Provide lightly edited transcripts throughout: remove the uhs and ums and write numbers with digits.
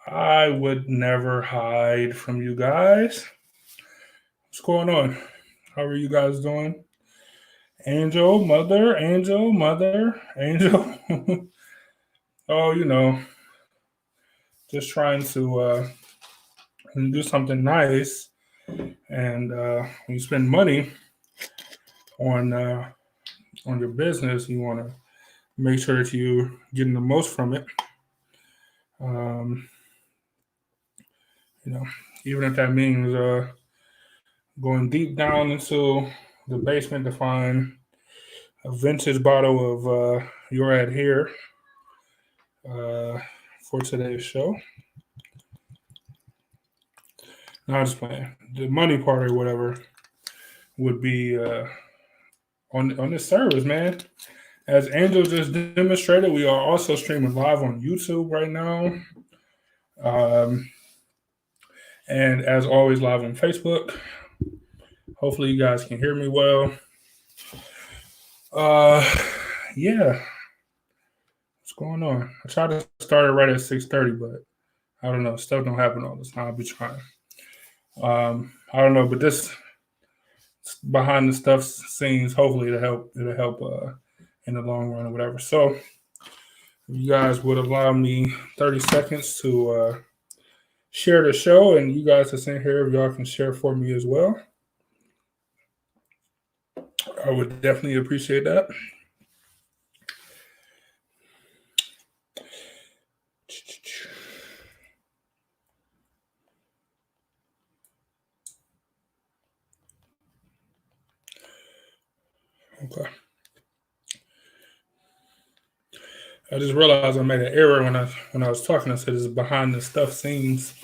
I would never hide from you guys. What's going on? How are you guys doing? Angel, mother, Angel. Oh, just trying to do something nice. And when you spend money on your business, you want to make sure that you're getting the most from it. Um, you know, even if that means going deep down into the basement to find a vintage bottle of Your Ad Here uh, for today's show. Not just playing. The money part or whatever would be on this service, man. As Angel just demonstrated, we are also streaming live on YouTube right now. Um, and as always, live on Facebook. Hopefully, you guys can hear me well. Uh, yeah, what's going on? I tried to start it right at 6:30, but I don't know. Stuff don't happen all the time. I'll be trying. I don't know, but this behind the stuff scenes, hopefully it'll help in the long run or whatever. So, if you guys would allow me 30 seconds to share the show, and you guys are in here, if y'all can share for me as well, I would definitely appreciate that. Okay. I just realized I made an error when I was talking. I said it's behind the stuff scenes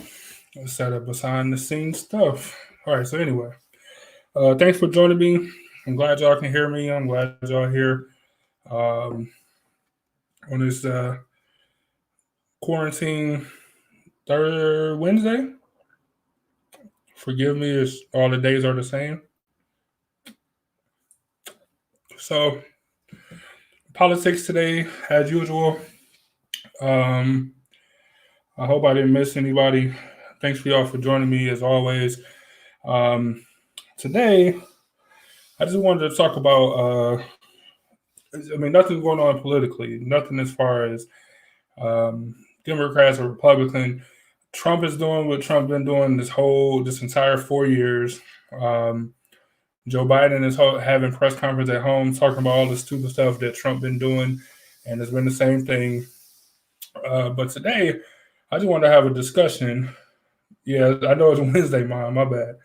instead of behind the scenes stuff. All right. So anyway, thanks for joining me. I'm glad y'all can hear me. I'm glad y'all here um, on this quarantine third Wednesday. Forgive me, as all the days are the same. So politics today, as usual. Um, I hope I didn't miss anybody. Thanks for y'all for joining me as always. Um, Today, I just wanted to talk about. I mean, nothing's going on politically. Nothing as far as um, Democrats or Republican. Trump is doing what Trump been doing this entire 4 years. Um, Joe Biden is having press conference at home talking about all the stupid stuff that Trump been doing, and it's been the same thing. But today, I just wanted to have a discussion. Yeah, I know it's Wednesday, Mom. My bad.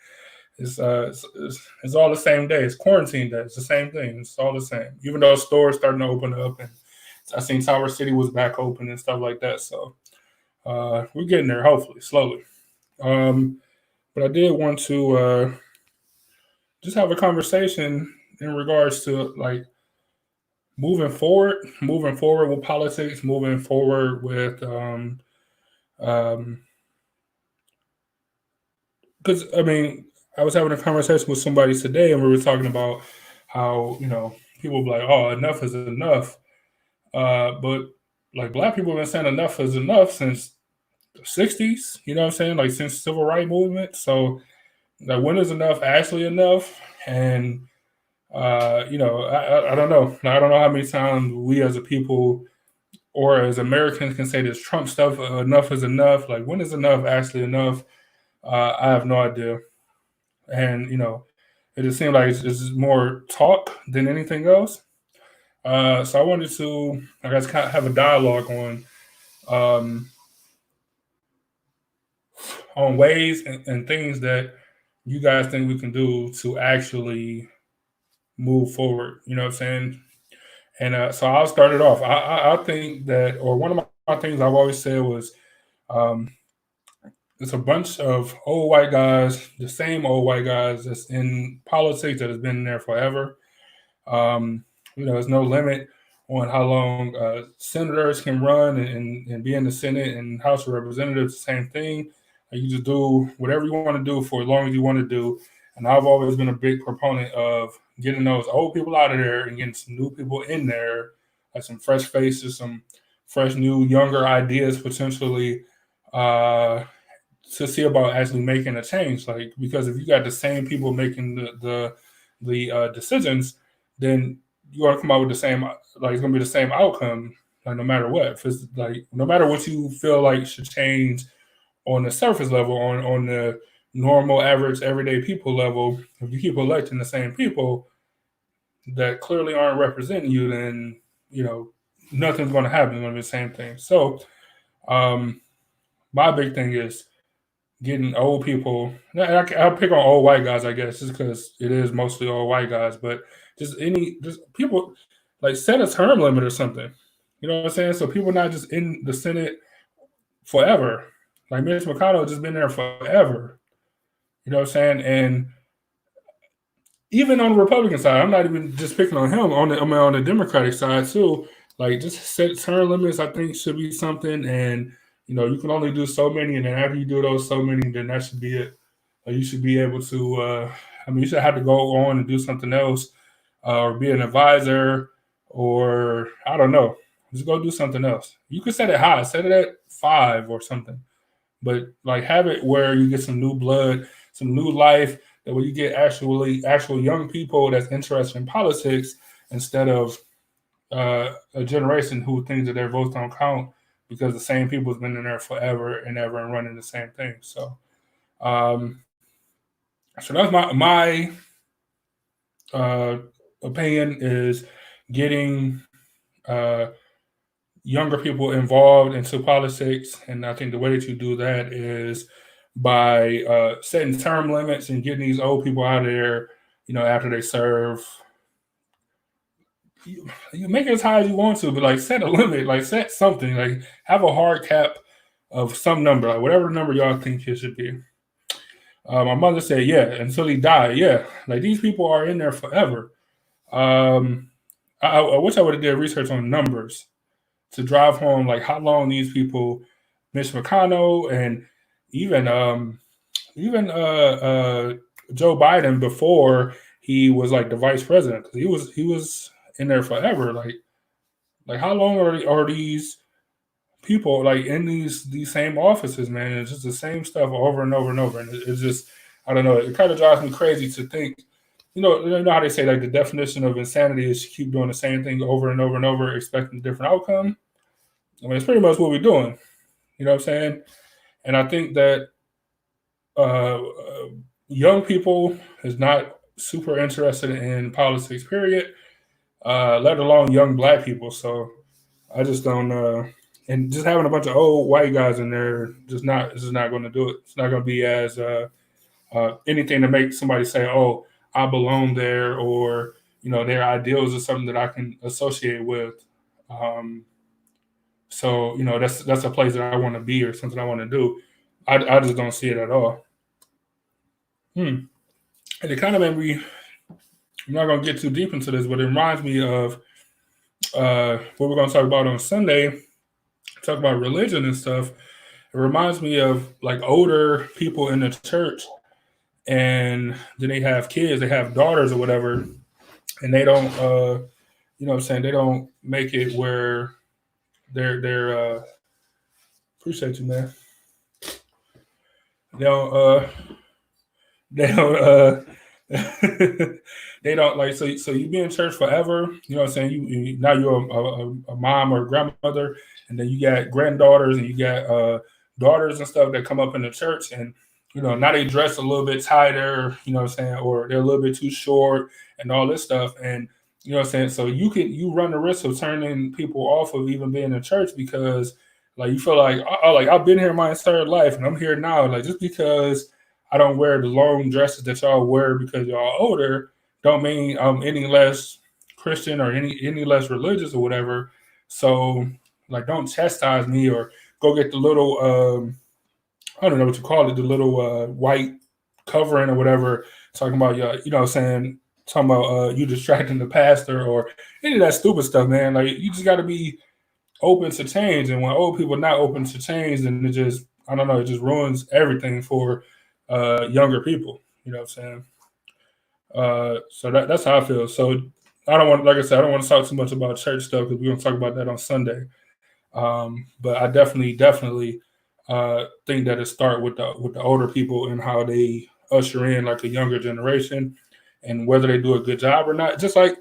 It's all the same day. It's quarantine day. It's the same thing. It's all the same. Even though stores starting to open up, and I seen Tower City was back open and stuff like that. So we're getting there, hopefully, slowly. Um, but I did want to just have a conversation in regards to like moving forward with politics, moving forward with um, because I mean, I was having a conversation with somebody today, and we were talking about how people be like, "Oh, enough is enough," but like black people have been saying enough is enough since the '60s. You know what I'm saying? Like since civil rights movement. So, like, when is enough actually enough? And I don't know. I don't know how many times we as a people or as Americans can say this Trump stuff. Enough is enough. Like, when is enough actually enough? I have no idea. And it just seemed like it's more talk than anything else. So I wanted to, I guess, kind of have a dialogue um, on ways and things that you guys think we can do to actually move forward. You know what I'm saying? And so I'll start it off. I think that, or one of my things I've always said was, um, it's a bunch of old white guys, the same old white guys that's in politics that has been there forever. Um, there's no limit on how long senators can run and be in the Senate and House of Representatives. The same thing. You just do whatever you want to do for as long as you want to do. And I've always been a big proponent of getting those old people out of there and getting some new people in there, like some fresh faces, some fresh, new, younger ideas potentially. uh, to see about actually making a change. Like, because if you got the same people making the decisions, then you're gonna come out with the same, like, it's gonna be the same outcome, like, no matter what. If it's like, no matter what you feel like should change on the surface level, on the normal, average, everyday people level, if you keep electing the same people that clearly aren't representing you, then nothing's going to happen. It's going to be the same thing. So, um, my big thing is getting old people. I'll pick on old white guys, I guess, just because it is mostly old white guys. But just people, like, set a term limit or something. You know what I'm saying? So people not just in the Senate forever. Like Mitch McConnell just been there forever. You know what I'm saying? And even on the Republican side, I'm not even just picking on him. On the Democratic side too, like, just set term limits. I think should be something, and you can only do so many, and then after you do those so many, then that should be it. You should be able to. I mean, you should have to go on and do something else, or be an advisor, or I don't know. Just go do something else. You could set it high, set it at 5 or something, but like, have it where you get some new blood, some new life. That way you get actual young people that's interested in politics, instead of a generation who thinks that their votes don't count because the same people's been in there forever and ever and running the same thing. Um, so that's my uh, opinion, is getting uh, younger people involved into politics. And I think the way that you do that is by setting term limits and getting these old people out of there, after they serve. You make it as high as you want to, but like, set a limit, like, set something, like, have a hard cap of some number, like whatever number y'all think it should be. My mother said, yeah, until he died. Yeah, like, these people are in there forever. Um, I wish I would have did research on numbers to drive home, like, how long these people, Mitch McConnell, and even Joe Biden, before he was like the vice president, because he was in there forever. Like, how long are these people, like, in these same offices, man? It's just the same stuff over and over and over, and it's just, I don't know. It kind of drives me crazy to think. You know how they say, like, the definition of insanity is to keep doing the same thing over and over and over, expecting a different outcome. I mean, it's pretty much what we're doing. You know what I'm saying? And I think that uh, young people is not super interested in politics, period. Let alone young black people. So I just don't. And just having a bunch of old white guys in there, just not going to do it. It's not going to be as anything to make somebody say, "Oh, I belong there," or their ideals are something that I can associate with. Um, so that's a place that I want to be, or something I want to do. I just don't see it at all. Hmm. And it kind of made me. I'm not going to get too deep into this, but it reminds me of what we're going to talk about on Sunday. Talk about religion and stuff. It reminds me of, like, older people in the church, and then they have kids, they have daughters or whatever, and they don't, what I'm saying, they don't make it where they're appreciate you, man. They don't they don't they don't, like, so you be in church forever. You know what I'm saying? Now you're a mom or a grandmother, and then you got granddaughters, and you got daughters and stuff that come up in the church, and now they dress a little bit tighter. You know what I'm saying? Or they're a little bit too short, and all this stuff. And you know what I'm saying? So you run the risk of turning people off of even being in church, because, like, you feel like, oh, like, I've been here my entire life and I'm here now. Like, just because I don't wear the long dresses that y'all wear because y'all older, don't mean I'm any less Christian or any less religious or whatever. So, like, don't chastise me, or go get the little I don't know what you call it, the little white covering or whatever, talking about, what I'm saying, talking about you distracting the pastor, or any of that stupid stuff, man. Like, you just got to be open to change, and when old people are not open to change, then it just, I don't know, it just ruins everything for younger people. You know what I'm saying? So that's how I feel. So I don't want, like I said, I don't want to talk too much about church stuff, because we're gonna talk about that on Sunday. But I definitely think that it start with the older people and how they usher in like a younger generation and whether they do a good job or not. Just like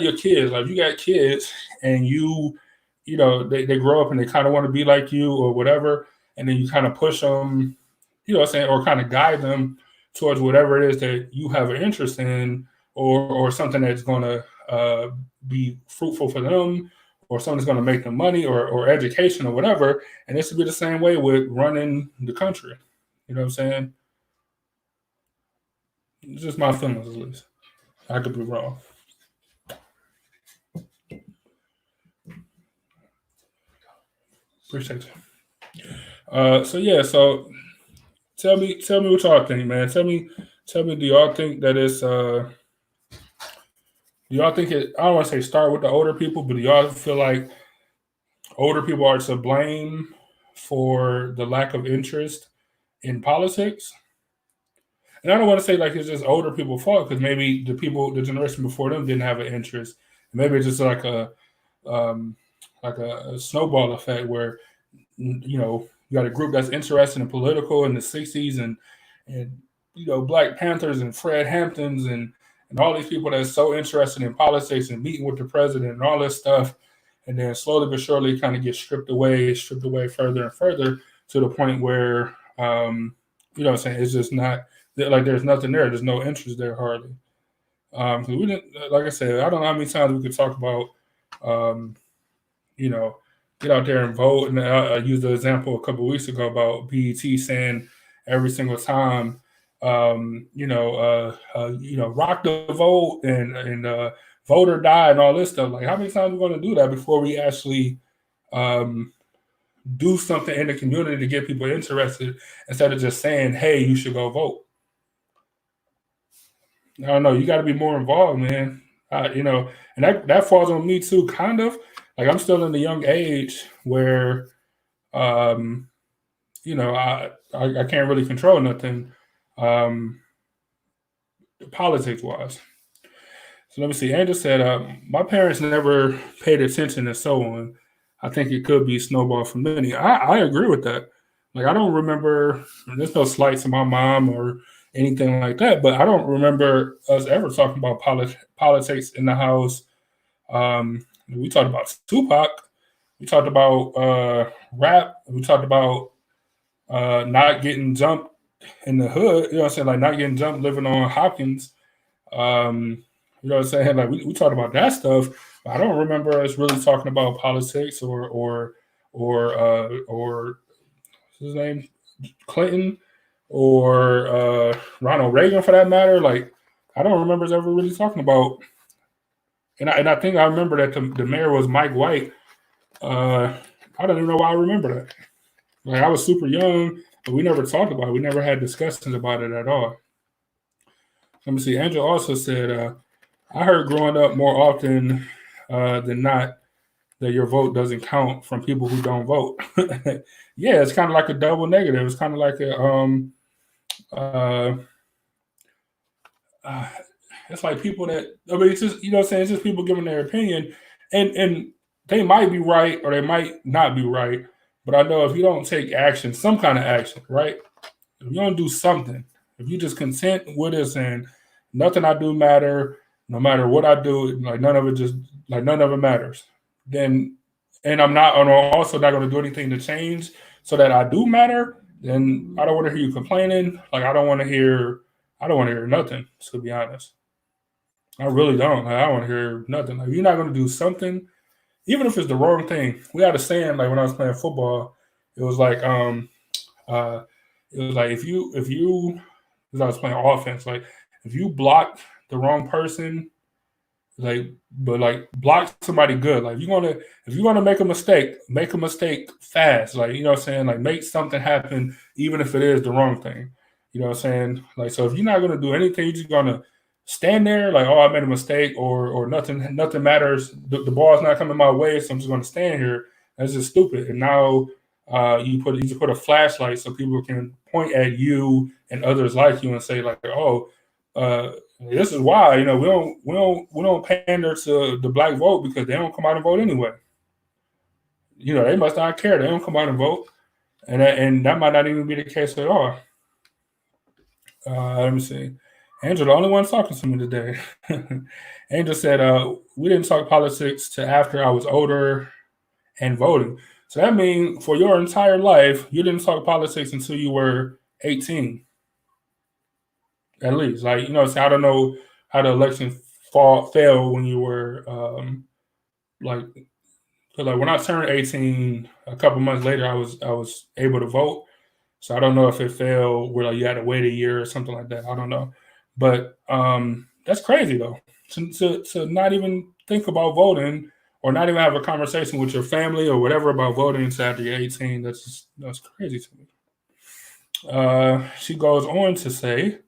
your kids, like you got kids and they grow up and they kind of want to be like you or whatever, and then you kind of push them, what I'm saying, or kind of guide them towards whatever it is that you have an interest in, or something that's going to be fruitful for them, or something that's going to make them money, or education or whatever. And this would be the same way with running the country. You know what I'm saying? It's just my feelings, at least. I could be wrong. Appreciate you. So yeah, so tell me what y'all think, man. Tell me, do y'all think that it's do y'all think it? I don't want to say start with the older people, but do y'all feel like older people are to blame for the lack of interest in politics? And I don't want to say like it's just older people's fault because maybe the generation before them didn't have an interest. Maybe it's just um, like a snowball effect where you got a group that's interested in political in the '60s and Black Panthers and Fred Hamptons and all these people that's so interested in politics and meeting with the president and all this stuff, and then slowly but surely kind of get stripped away further and further to the point where what I'm saying, it's just not like there's nothing there. There's no interest there hardly. 'Cause we didn't, like I said, I don't know how many times we could talk about, um, you know, get out there and vote. And I used the example a couple of weeks ago about BET saying every single time, rock the vote and vote or die and all this stuff. Like, how many times are we going to do that before we actually um, do something in the community to get people interested instead of just saying, "Hey, you should go vote." I don't know. You got to be more involved, man. And that falls on me too, kind of. Like I'm still in the young age where, um, I can't really control nothing, um, politics wise. So let me see. Angel said, "My parents never paid attention and so on. I think it could be snowball for many." I agree with that. Like I don't remember. There's no slights to my mom or anything like that, but I don't remember us ever talking about politics in the house. We talked about Tupac. We talked about rap. We talked about not getting jumped in the hood. You know what I'm saying? Like not getting jumped living on Hopkins. You know what I'm saying? Like we talked about that stuff. But I don't remember us really talking about politics or what's his name, Clinton or Ronald Reagan for that matter. Like I don't remember us ever really talking about. And I think I remember that the mayor was Mike White. Uh, I don't even know why I remember that. Like I was super young, but we never talked about it. We never had discussions about it at all. Let me see. Angela also said, I heard growing up more often than not that your vote doesn't count from people who don't vote. Yeah, it's kind of like a double negative. It's kind of like uh, uh, it's like people that I mean, it's just what I'm saying. It's just people giving their opinion, and they might be right or they might not be right. But I know if you don't take action, some kind of action, right? If you don't do something, if you just content with it and nothing I do matter, no matter what I do, like none of it matters. Then, and I'm also not going to do anything to change so that I do matter. Then I don't want to hear you complaining. Like I don't want to hear nothing. To be honest, I really don't. Like, I don't want to hear nothing. Like you're not going to do something, even if it's the wrong thing. We had a saying like when I was playing football. It was like uh, it was like if you because I was playing offense. Like if you block the wrong person, like but like block somebody good. Like if you're gonna make a mistake fast. Like you know what I'm saying. Like make something happen, even if it is the wrong thing. You know what I'm saying. Like so, if you're not gonna do anything, you're just gonna stand there like, oh, I made a mistake, or nothing matters. The ball's not coming my way, so I'm just gonna stand here. That's just stupid. And now you just put a flashlight so people can point at you and others like you and say like, oh, uh, this is why we don't pander to the black vote because they don't come out and vote anyway. They must not care. They don't come out and vote. and that might not even be the case at all. Let me see. Angel, the only one talking to me today. Angel said, "We didn't talk politics till after I was older and voting." So that means for your entire life, you didn't talk politics until you were 18, at least. Like, so I don't know how the election fell when you were like, because like when I turned 18, a couple months later, I was able to vote. So I don't know if it fell where like you had to wait a year or something like that. I don't know, but that's crazy though. To not even think about voting or not even have a conversation with your family or whatever about voting until after you're 18. That's crazy to me. She goes on to say,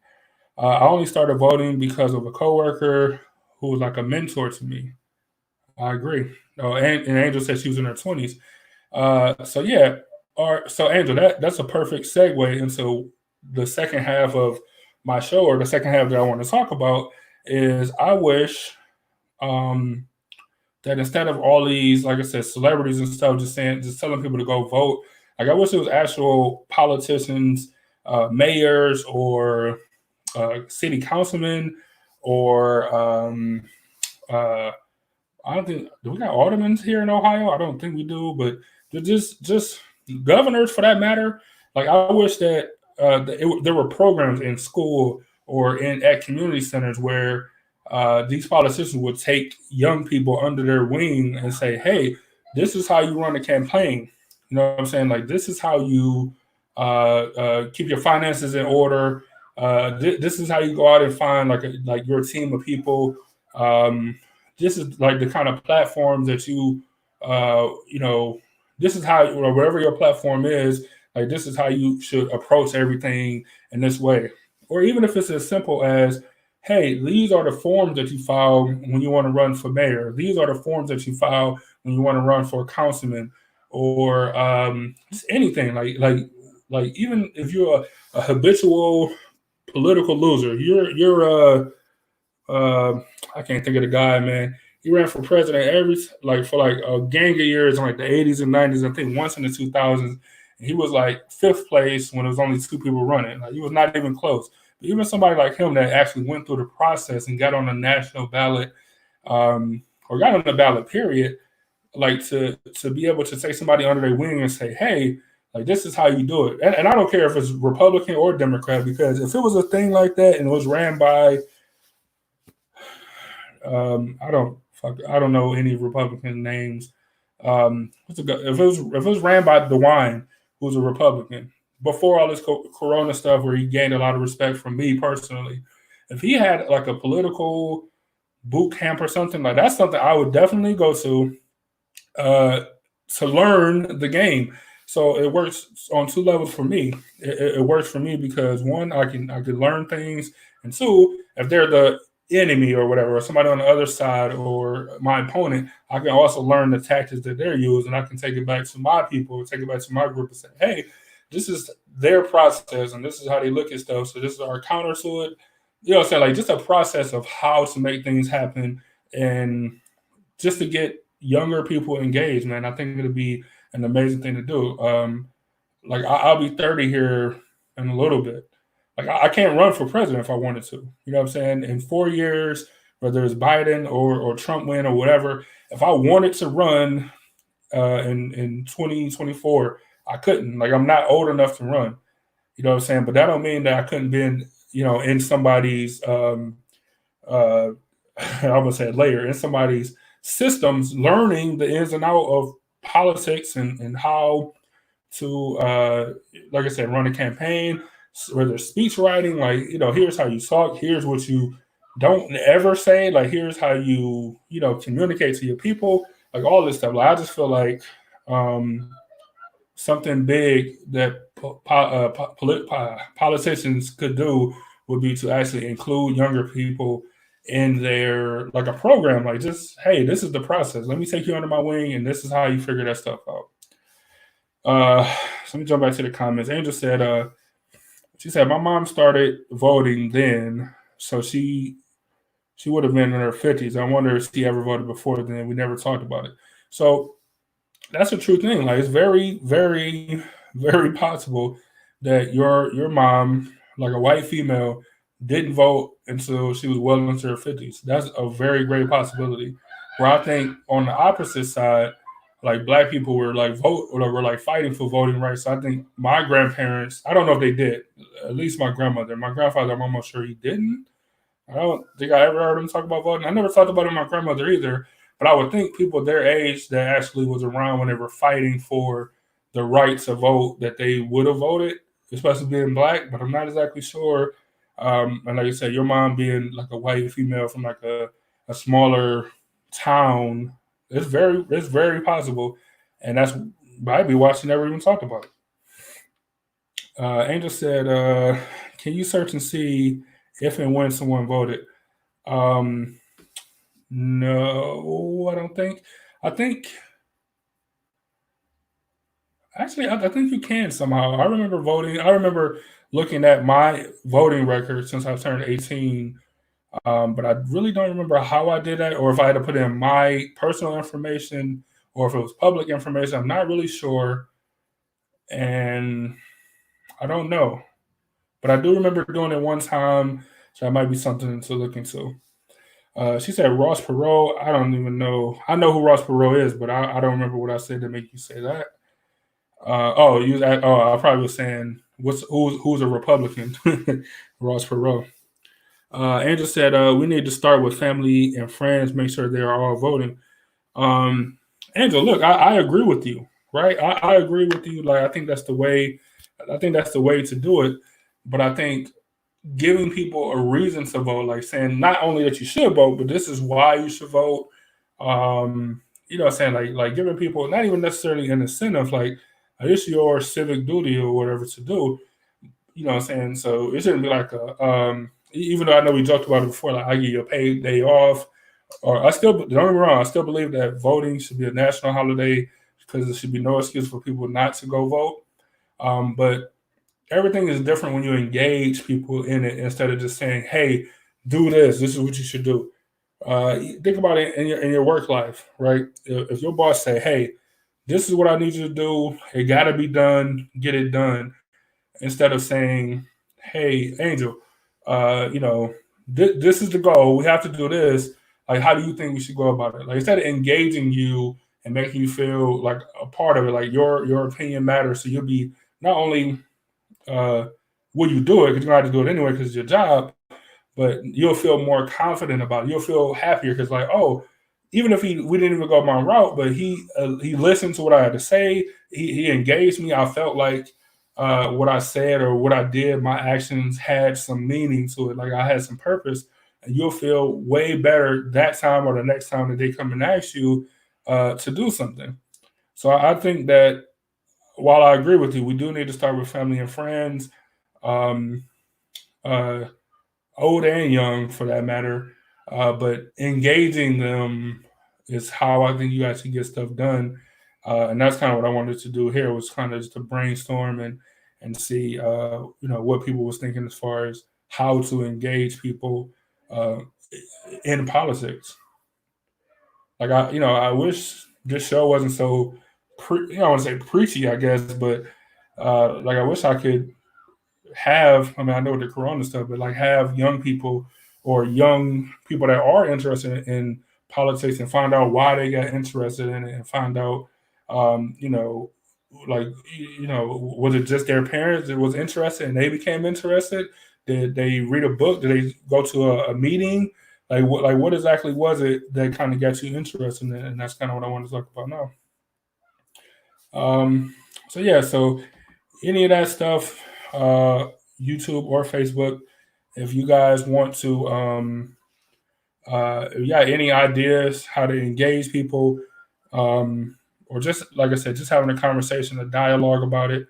I only started voting because of a coworker who was like a mentor to me. I agree. Oh, and Angel said she was in her 20s. So yeah, so Angel, that's a perfect segue into the second half of my show, or the second half that I want to talk about is I wish that instead of all these, like I said, celebrities and stuff, just telling people to go vote, like I wish it was actual politicians, mayors, or city councilmen, or uh, I don't think, do we got aldermen here in Ohio? I don't think we do, but just governors for that matter. Like I wish that there were programs in school or in at community centers where these politicians would take young people under their wing and say, "Hey, this is how you run a campaign." You know what I'm saying? Like this is how you keep your finances in order. This is how you go out and find like your team of people. Um, this is like the kind of platforms that you know, this is how, or whatever your platform is, like this is how you should approach everything in this way. Or even if it's as simple as, hey, these are the forms that you file when you want to run for mayor. These are the forms that you file when you want to run for a councilman, or just anything. Like even if you're a habitual political loser, I can't think of the guy, man. He ran for president for like a gang of years in like the 80s and 90s. I think once in the 2000s, and he was like fifth place when there was only two people running. Like he was not even close. But even somebody like him that actually went through the process and got on the national ballot, or got on the ballot, period. Like to be able to take somebody under their wing and say, hey, like this is how you do it. And I don't care if it's Republican or Democrat, because if it was a thing like that and it was ran by I don't know any Republican names. If it was ran by DeWine, who's a Republican, before all this Corona stuff, where he gained a lot of respect from me personally, if he had like a political boot camp or something, like that's something I would definitely go uh, to learn the game. So it works on two levels for me. It works for me because one, I can learn things, and two, if they're the enemy or whatever, or somebody on the other side or my opponent, I can also learn the tactics that they're using. I can take it back to my people, take it back to my group, and say, hey, this is their process, and this is how they look at stuff. So this is our counter to it. You know what I'm saying? Like just a process of how to make things happen, and just to get younger people engaged, man. I think it'll be an amazing thing to do. Like I'll be 30 here in a little bit. Like I can't run for president if I wanted to. You know what I'm saying? In 4 years, whether it's Biden or Trump win or whatever, if I wanted to run in 2024, I couldn't. Like I'm not old enough to run. You know what I'm saying? But that don't mean that I couldn't be in somebody's uh, I'm gonna say it later, in somebody's systems, learning the ins and out of politics and how to, like I said, run a campaign, whether it's speech writing, like, here's how you talk, here's what you don't ever say, like, here's how you communicate to your people, like all this stuff. Like, I just feel like um, something big that politicians could do would be to actually include younger people in their, like, a program, like, just, hey, this is the process, let me take you under my wing and this is how you figure that stuff out. So let me jump back to the comments. Angel said, she said, my mom started voting then, so she would have been in her 50s. I wonder if she ever voted before then. We never talked about it. So that's a true thing. Like, it's very, very very possible that your mom, like a white female, didn't vote until she was well into her 50s. That's a very great possibility. Where I think on the opposite side, like black people were like vote or were like fighting for voting rights. So I think my grandparents, I don't know if they did, at least my grandmother. My grandfather, I'm almost sure he didn't. I don't think I ever heard him talk about voting. I never talked about it with my grandmother either. But I would think people their age that actually was around when they were fighting for the right to vote that they would have voted, especially being black. But I'm not exactly sure. And like I said, your mom being like a white female from like a smaller town, it's very possible, and that's I'd be watching never even talked about it. Angel said, "Can you search and see if and when someone voted?" Um, no, I don't think. I think actually, I think you can somehow. I remember voting. I remember looking at my voting record since I turned 18. But I really don't remember how I did that, or if I had to put in my personal information, or if it was public information. I'm not really sure, and I don't know. But I do remember doing it one time, so that might be something to look into. She said Ross Perot. I don't even know. I know who Ross Perot is, but I don't remember what I said to make you say that. I probably was saying who's a Republican, Ross Perot. Angel said we need to start with family and friends. Make sure they are all voting. Um, Angel, look, I agree with you, right? I agree with you. Like I think that's the way. I think that's the way to do it. But I think giving people a reason to vote, like saying not only that you should vote, but this is why you should vote. You know, what I'm saying like giving people not even necessarily an incentive, like it's your civic duty or whatever to do. You know, what I'm saying so it shouldn't be like a even though I know we joked about it before, like I give you a paid day off, or I still don't get me wrong, I still believe that voting should be a national holiday because there should be no excuse for people not to go vote. But everything is different when you engage people in it instead of just saying, "Hey, do this. This is what you should do." Think about it in your work life, right? If your boss say, "Hey, this is what I need you to do. It got to be done. Get it done," instead of saying, "Hey, Angel, you know, this is the goal. We have to do this. Like, how do you think we should go about it?" Like, instead of engaging you and making you feel like a part of it, like your opinion matters. So you'll be not only uh, will you do it because you're gonna have to do it anyway because it's your job, but you'll feel more confident about it. You'll feel happier because like, oh, even if we didn't even go my route, but he listened to what I had to say. He engaged me. I felt like what I said or what I did, my actions had some meaning to it. Like I had some purpose, and you'll feel way better that time or the next time that they come and ask you to do something. So I think that while I agree with you, we do need to start with family and friends. Um, uh, Old and young for that matter. But engaging them is how I think you actually get stuff done. And that's kind of what I wanted to do here was kind of just to brainstorm and see what people was thinking as far as how to engage people uh, in politics. Like I wish this show wasn't so I want to say preachy, I guess, but like I wish I could have, I mean, I know the corona stuff, but like have young people or young people that are interested in politics and find out why they got interested in it and find out, you know, like, was it just their parents that was interested and they became interested? Did they read a book? Did they go to a meeting? What exactly was it that kind of got you interested in it? And that's kind of what I want to talk about now. Um, so yeah, so any of that stuff, uh, YouTube or Facebook. If you guys want to, if you got any ideas how to engage people, or just like I said, just having a conversation, a dialogue about it,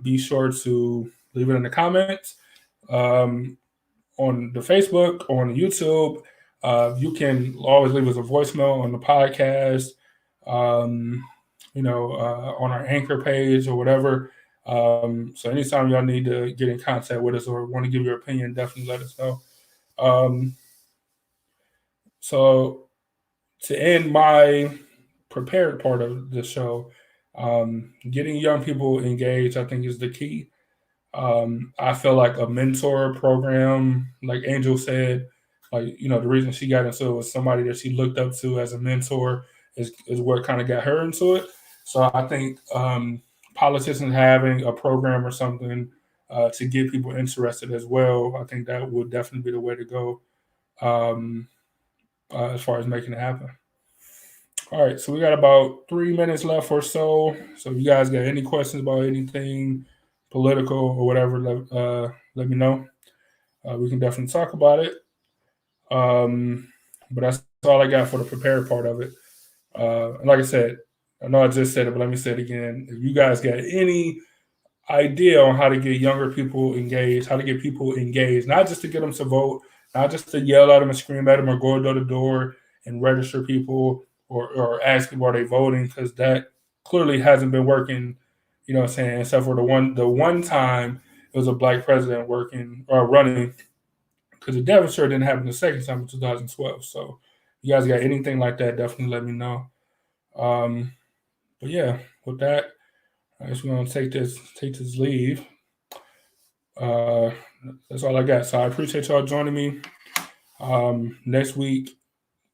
be sure to leave it in the comments um, on the Facebook, on the YouTube. You can always leave us a voicemail on the podcast. Um, on our anchor page or whatever. So anytime y'all need to get in contact with us or want to give your opinion, definitely let us know. Um, so to end my prepared part of the show, Getting young people engaged, I think, is the key. I feel like a mentor program, like Angel said, like the reason she got into it was somebody that she looked up to as a mentor is what kind of got her into it. So I think politicians having a program or something to get people interested as well, I think that would definitely be the way to go um, as far as making it happen. All right, so we got about 3 minutes left or so. So if you guys got any questions about anything political or whatever, let me know. We can definitely talk about it. But that's all I got for the prepared part of it. And like I said, I know I just said it, but let me say it again. If you guys got any idea on how to get younger people engaged, how to get people engaged, not just to get them to vote, not just to yell at them and scream at them or go door to door and register people or ask people are they voting, because that clearly hasn't been working. You know what I'm saying? Except for the one time it was a black president working or running, because the Devonshire didn't happen the second time in 2012. So you guys got anything like that, definitely let me know. Um, but yeah, with that, I guess we're gonna take this leave. Uh, that's all I got. So I appreciate y'all joining me. Next week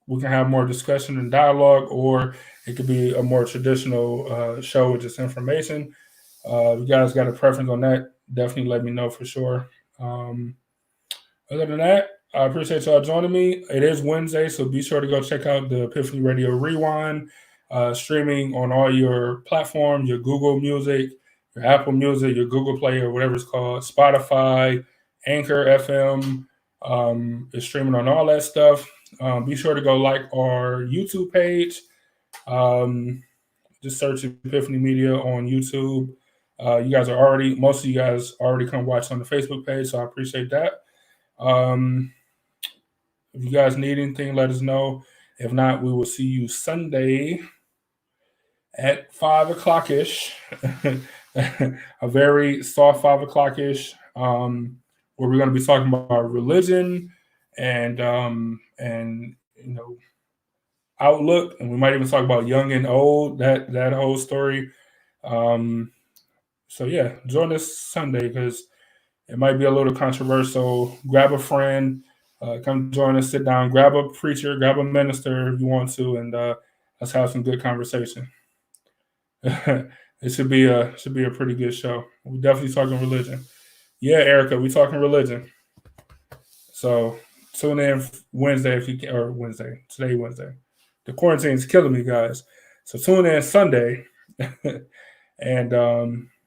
we can have more discussion and dialogue, or it could be a more traditional show with just information. If you guys got a preference on that, definitely let me know for sure. Um, Other than that, I appreciate y'all joining me. It is Wednesday, so be sure to go check out the Epiphany Radio Rewind, streaming on all your platforms, your Google Music, your Apple Music, your Google Play, or whatever it's called, Spotify, Anchor FM. It's streaming on all that stuff. Be sure to go like our YouTube page. Um, just search Epiphany Media on YouTube. Most of you guys already come watch on the Facebook page, so I appreciate that. Um, if you guys need anything, let us know. If not, we will see you Sunday at 5 o'clock ish. A very soft 5 o'clock ish, where we're going to be talking about religion and outlook, and we might even talk about young and old, that whole story. Um, so yeah, join us Sunday because it might be a little controversial. Grab a friend, come join us, sit down, grab a preacher, grab a minister if you want to, and let's have some good conversation. It should be a pretty good show. We're definitely talking religion. Yeah, Erica, we talking religion. So tune in Wednesday if you can, or Wednesday. Today, Wednesday. The quarantine's killing me, guys. So tune in Sunday. And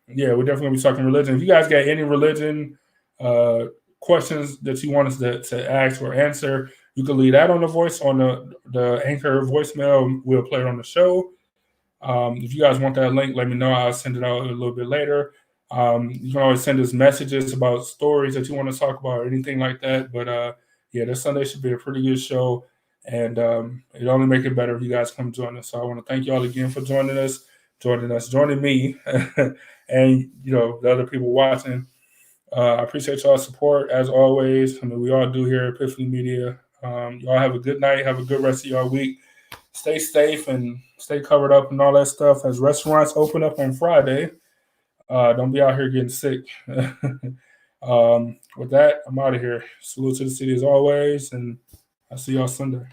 yeah, we're definitely gonna be talking religion. If you guys got any religion uh, questions that you want us to ask or answer, you can leave that on the voice on the anchor voicemail. We'll play it on the show. If you guys want that link, let me know. I'll send it out a little bit later. You can always send us messages about stories that you want to talk about or anything like that. But yeah, this Sunday should be a pretty good show, and it only make it better if you guys come join us. So I want to thank you all again for joining me, and the other people watching. I appreciate y'all's support as always. I mean, we all do here at Epiphany Media. Y'all have a good night. Have a good rest of your week. Stay safe and stay covered up and all that stuff as restaurants open up on Friday. Don't be out here getting sick. With that, I'm out of here. Salute to the city as always, and I'll see y'all Sunday.